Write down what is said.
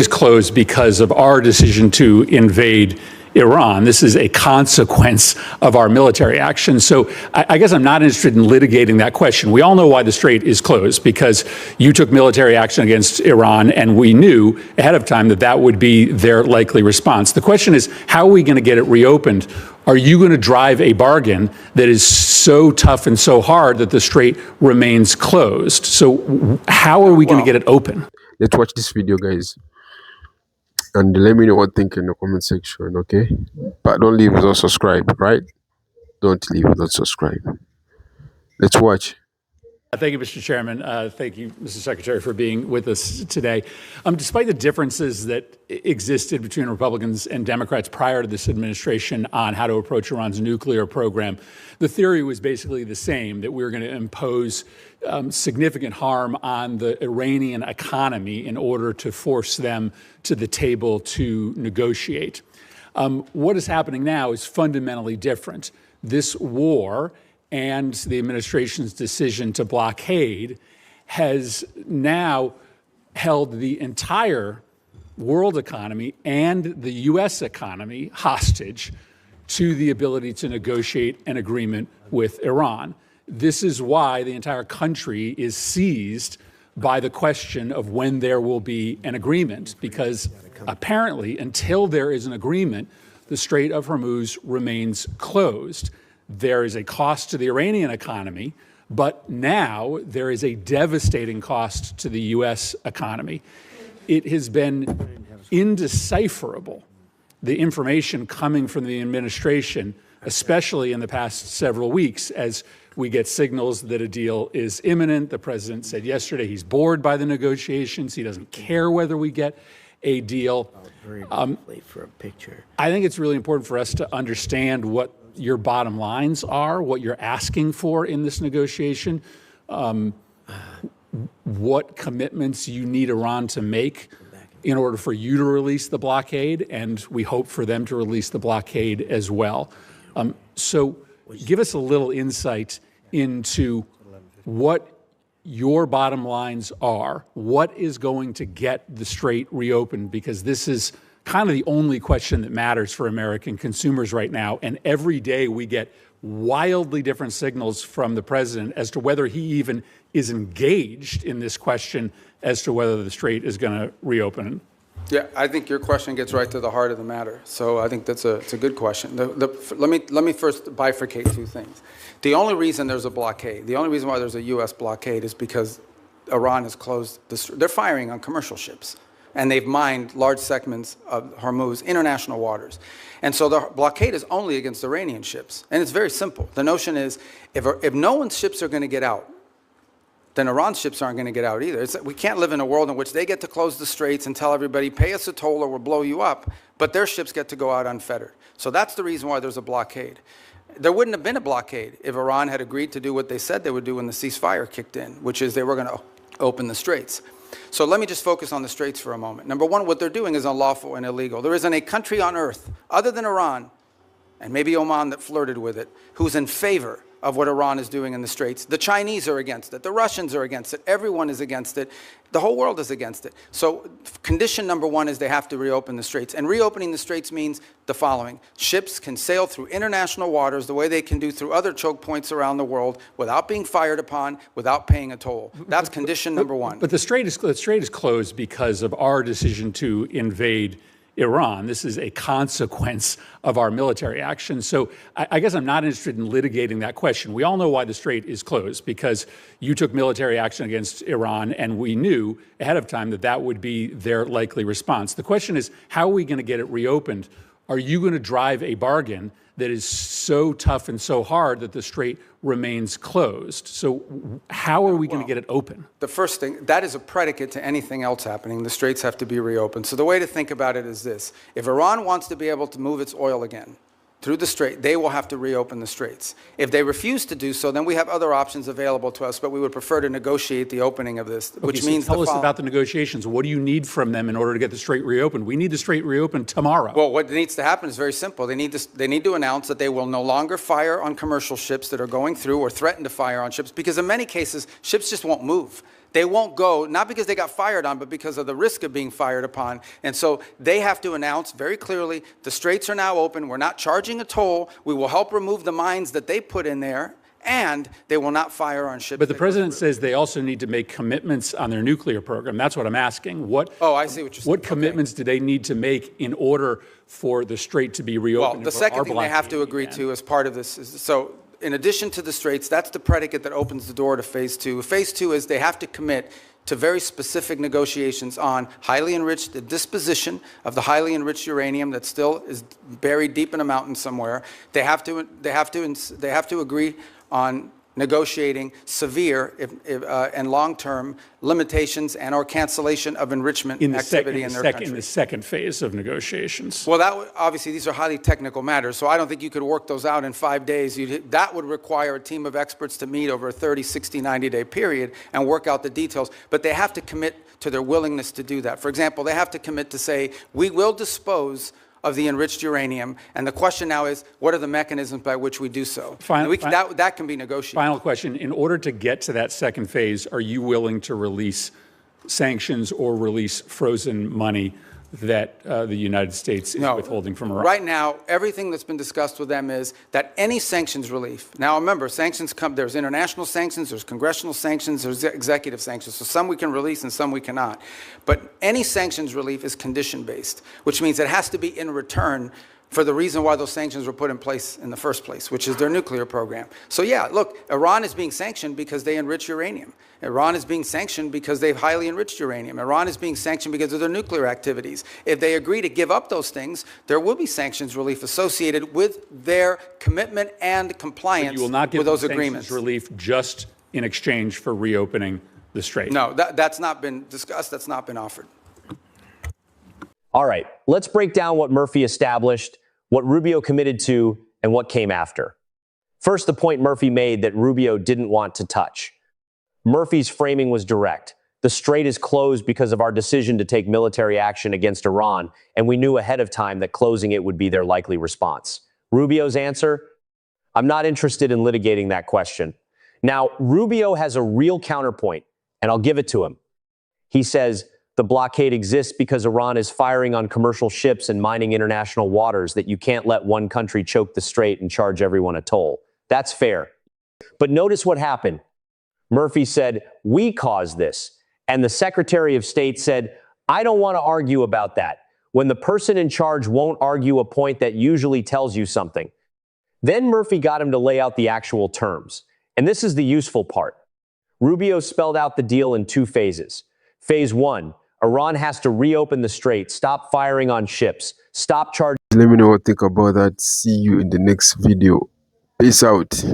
is closed because of our decision to invade Iran. This is a consequence of our military action. So I guess I'm not interested in litigating that question. We all know why the strait is closed, because you took military action against Iran, and we knew ahead of time that that would be their likely response. The question is, how are we going to get it reopened? Are you going to drive a bargain that is so tough and so hard that the strait remains closed? So how are we going to get it open? Let's watch this video, guys, and let me know what you think in the comment section, okay? But don't leave without subscribe, right? Don't leave without subscribe. Let's watch. Thank you, Mr. Chairman. Thank you, Mr. Secretary, for being with us today. Despite the differences that existed between Republicans and Democrats prior to this administration on how to approach Iran's nuclear program, the theory was basically the same, that we were going to impose significant harm on the Iranian economy in order to force them to the table to negotiate. What is happening now is fundamentally different. This war and the administration's decision to blockade has now held the entire world economy and the U.S. economy hostage to the ability to negotiate an agreement with Iran. This is why the entire country is seized by the question of when there will be an agreement, because apparently until there is an agreement, the Strait of Hormuz remains closed. There is a cost to the Iranian economy, but now there is a devastating cost to the U.S. economy. It has been indecipherable, the information coming from the administration, especially in the past several weeks, as we get signals that a deal is imminent. The president said yesterday he's bored by the negotiations. He doesn't care whether we get a deal. Very briefly for a picture. I think it's really important for us to understand what your bottom lines are, what you're asking for in this negotiation, what commitments you need Iran to make in order for you to release the blockade, and we hope for them to release the blockade as well. So give us a little insight into what your bottom lines are, what is going to get the strait reopened, because this is kind of the only question that matters for American consumers right now. And every day we get wildly different signals from the president as to whether he even is engaged in this question as to whether the strait is going to reopen. Yeah, I think your question gets right to the heart of the matter. So I think it's a good question. Let me first bifurcate two things. The only reason there's a blockade, the only reason why there's a U.S. blockade is because Iran has closed they're firing on commercial ships, and they've mined large segments of Hormuz, international waters. And so the blockade is only against Iranian ships. And it's very simple. The notion is if no one's ships are going to get out, then Iran's ships aren't going to get out either. We can't live in a world in which they get to close the straits and tell everybody, pay us a toll or we'll blow you up, but their ships get to go out unfettered. So that's the reason why there's a blockade. There wouldn't have been a blockade if Iran had agreed to do what they said they would do when the ceasefire kicked in, which is they were going to open the straits. So let me just focus on the straits for a moment. Number one, what they're doing is unlawful and illegal. There isn't a country on earth, other than Iran, and maybe Oman that flirted with it, who's in favor of what Iran is doing in the straits. The Chinese are against it. The Russians are against it. Everyone is against it. The whole world is against it. So condition number one is they have to reopen the straits. And reopening the straits means the following. Ships can sail through international waters the way they can do through other choke points around the world without being fired upon, without paying a toll. That's condition number one. But the strait is closed because of our decision to invade Iran. This is a consequence of our military action. So I guess I'm not interested in litigating that question. We all know why the strait is closed, because you took military action against Iran, and we knew ahead of time that that would be their likely response. The question is, how are we going to get it reopened? Are you going to drive a bargain that is so tough and so hard that the strait remains closed? So how are we going to get it open? The first thing, that is a predicate to anything else happening. The straits have to be reopened. So the way to think about it is this. If Iran wants to be able to move its oil again through the strait, they will have to reopen the straits. If they refuse to do so, then we have other options available to us, but we would prefer to negotiate the opening of this, which means tell us about the negotiations. What do you need from them in order to get the strait reopened? We need the strait reopened tomorrow. Well, what needs to happen is very simple. They need to announce that they will no longer fire on commercial ships that are going through or threaten to fire on ships, because in many cases, ships just won't move. They won't go, not because they got fired on, but because of the risk of being fired upon. And so they have to announce very clearly, the straits are now open. We're not charging a toll. We will help remove the mines that they put in there, and they will not fire on ships. But the president says they also need to make commitments on their nuclear program. That's what I'm asking. Oh, I see what you're saying. What commitments do they need to make in order for the strait to be reopened? Well, the second thing they have to agree to as part of this is, so in addition to the straits, that's the predicate that opens the door to phase two. Phase two is they have to commit to very specific negotiations on highly enriched, the disposition of the highly enriched uranium that still is buried deep in a mountain somewhere. They have to agree on negotiating severe and long-term limitations and or cancellation of enrichment activity in their country. In the second phase of negotiations. Well, obviously, these are highly technical matters, so I don't think you could work those out in 5 days. That would require a team of experts to meet over a 30, 60, 90-day period and work out the details. But they have to commit to their willingness to do that. For example, they have to commit to say, we will dispose of the enriched uranium. And the question now is, what are the mechanisms by which we do so? That can be negotiated. Final question. In order to get to that second phase, are you willing to release sanctions or release frozen money that the United States is withholding from Iran? Right now, everything that's been discussed with them is that any sanctions relief, now remember, sanctions come, there's international sanctions, there's congressional sanctions, there's executive sanctions, so some we can release and some we cannot. But any sanctions relief is condition-based, which means it has to be in return for the reason why those sanctions were put in place in the first place, which is their nuclear program. So yeah, look, Iran is being sanctioned because they enrich uranium. Iran is being sanctioned because they've highly enriched uranium. Iran is being sanctioned because of their nuclear activities. If they agree to give up those things, there will be sanctions relief associated with their commitment and compliance you will not give with those sanctions agreements. Relief just in exchange for reopening the strait. No, that's not been discussed. That's not been offered. All right, let's break down what Murphy established, what Rubio committed to, and what came after. First, the point Murphy made that Rubio didn't want to touch. Murphy's framing was direct. The strait is closed because of our decision to take military action against Iran, and we knew ahead of time that closing it would be their likely response. Rubio's answer? I'm not interested in litigating that question. Now, Rubio has a real counterpoint, and I'll give it to him. He says, the blockade exists because Iran is firing on commercial ships and mining international waters, that you can't let one country choke the strait and charge everyone a toll. That's fair. But notice what happened. Murphy said, we caused this. And the Secretary of State said, I don't want to argue about that. When the person in charge won't argue a point that usually tells you something. Then Murphy got him to lay out the actual terms. And this is the useful part. Rubio spelled out the deal in 2 phases. Phase 1. Iran has to reopen the strait, stop firing on ships, stop charging. Let me know what you think about that. See you in the next video. Peace out.